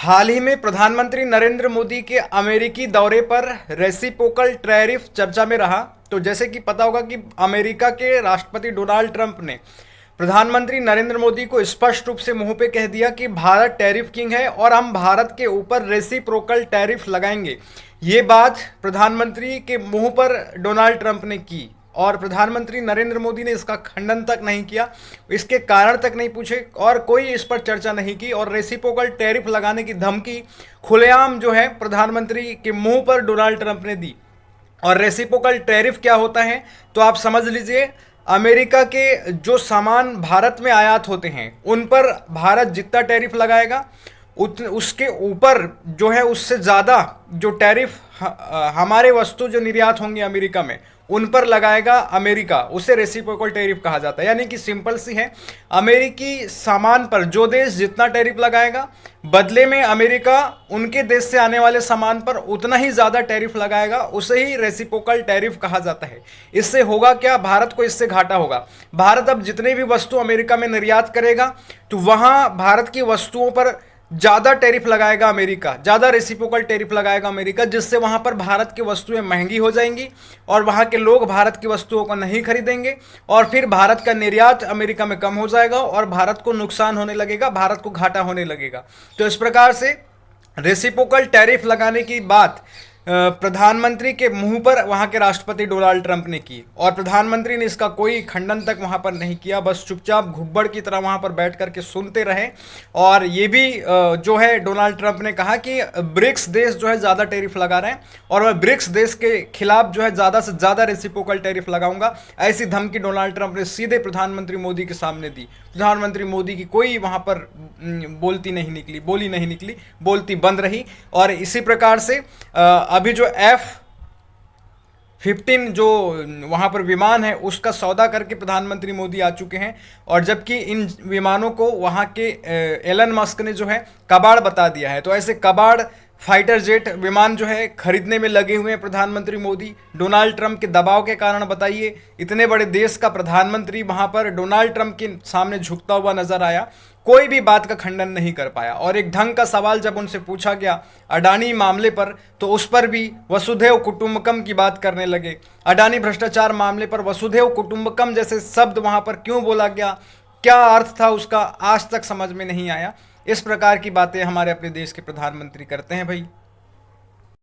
हाल ही में प्रधानमंत्री नरेंद्र मोदी के अमेरिकी दौरे पर रेसिप्रोकल टैरिफ चर्चा में रहा। तो जैसे कि पता होगा कि अमेरिका के राष्ट्रपति डोनाल्ड ट्रंप ने प्रधानमंत्री नरेंद्र मोदी को स्पष्ट रूप से मुंह पे कह दिया कि भारत टैरिफ किंग है और हम भारत के ऊपर रेसिप्रोकल टैरिफ लगाएंगे। ये बात प्रधानमंत्री के मुंह पर डोनाल्ड ट्रंप ने की और प्रधानमंत्री नरेंद्र मोदी ने इसका खंडन तक नहीं किया, इसके कारण तक नहीं पूछे और कोई इस पर चर्चा नहीं की और रेसिप्रोकल टैरिफ लगाने की धमकी खुलेआम जो है प्रधानमंत्री के मुंह पर डोनाल्ड ट्रंप ने दी। और रेसिप्रोकल टैरिफ क्या होता है तो आप समझ लीजिए, अमेरिका के जो सामान भारत में आयात होते हैं उन पर भारत जितना टैरिफ लगाएगा उसके ऊपर जो है उससे ज़्यादा जो टैरिफ हमारे वस्तु जो निर्यात होंगे अमेरिका में उन पर लगाएगा अमेरिका, उसे रेसिप्रोकल टैरिफ कहा जाता है। यानी कि सिंपल सी है, अमेरिकी सामान पर जो देश जितना टैरिफ लगाएगा बदले में अमेरिका उनके देश से आने वाले सामान पर उतना ही ज़्यादा टैरिफ लगाएगा, उसे ही रेसिप्रोकल टैरिफ कहा जाता है। इससे होगा क्या, भारत को इससे घाटा होगा। भारत अब जितने भी वस्तु अमेरिका में निर्यात करेगा तो वहाँ भारत की वस्तुओं पर ज़्यादा टैरिफ लगाएगा अमेरिका, ज़्यादा रेसिप्रोकल टैरिफ लगाएगा अमेरिका, जिससे वहाँ पर भारत की वस्तुएं महंगी हो जाएंगी और वहाँ के लोग भारत की वस्तुओं को नहीं खरीदेंगे और फिर भारत का निर्यात अमेरिका में कम हो जाएगा और भारत को नुकसान होने लगेगा, भारत को घाटा होने लगेगा। तो इस प्रकार से रेसिप्रोकल टैरिफ लगाने की बात प्रधानमंत्री के मुंह पर वहां के राष्ट्रपति डोनाल्ड ट्रंप ने की और प्रधानमंत्री ने इसका कोई खंडन तक वहां पर नहीं किया, बस चुपचाप घुब्बड़ की तरह वहां पर बैठ करके सुनते रहे। और ये भी जो है डोनाल्ड ट्रंप ने कहा कि ब्रिक्स देश जो है ज़्यादा टैरिफ लगा रहे हैं और मैं ब्रिक्स देश के खिलाफ जो है ज़्यादा से ज़्यादा रेसिप्रोकल टैरिफ लगाऊंगा। ऐसी धमकी डोनाल्ड ट्रंप ने सीधे प्रधानमंत्री मोदी के सामने दी। प्रधानमंत्री मोदी की कोई वहां पर बोली नहीं निकली, बोलती बंद रही। और इसी प्रकार से अभी जो F-15 जो वहाँ पर विमान है उसका सौदा करके प्रधानमंत्री मोदी आ चुके हैं और जबकि इन विमानों को वहाँ के एलन मस्क ने जो है कबाड़ बता दिया है। तो ऐसे कबाड़ फाइटर जेट विमान जो है खरीदने में लगे हुए हैं प्रधानमंत्री मोदी डोनाल्ड ट्रंप के दबाव के कारण। बताइए, इतने बड़े देश का प्रधानमंत्री वहाँ पर डोनाल्ड ट्रंप के सामने झुकता हुआ नजर आया, कोई भी बात का खंडन नहीं कर पाया। और एक ढंग का सवाल जब उनसे पूछा गया अडानी मामले पर तो उस पर भी वसुधैव कुटुंबकम की बात करने लगे। अडानी भ्रष्टाचार मामले पर वसुधैव कुटुंबकम जैसे शब्द वहां पर क्यों बोला गया, क्या अर्थ था उसका, आज तक समझ में नहीं आया। इस प्रकार की बातें हमारे अपने देश के प्रधानमंत्री करते हैं भाई।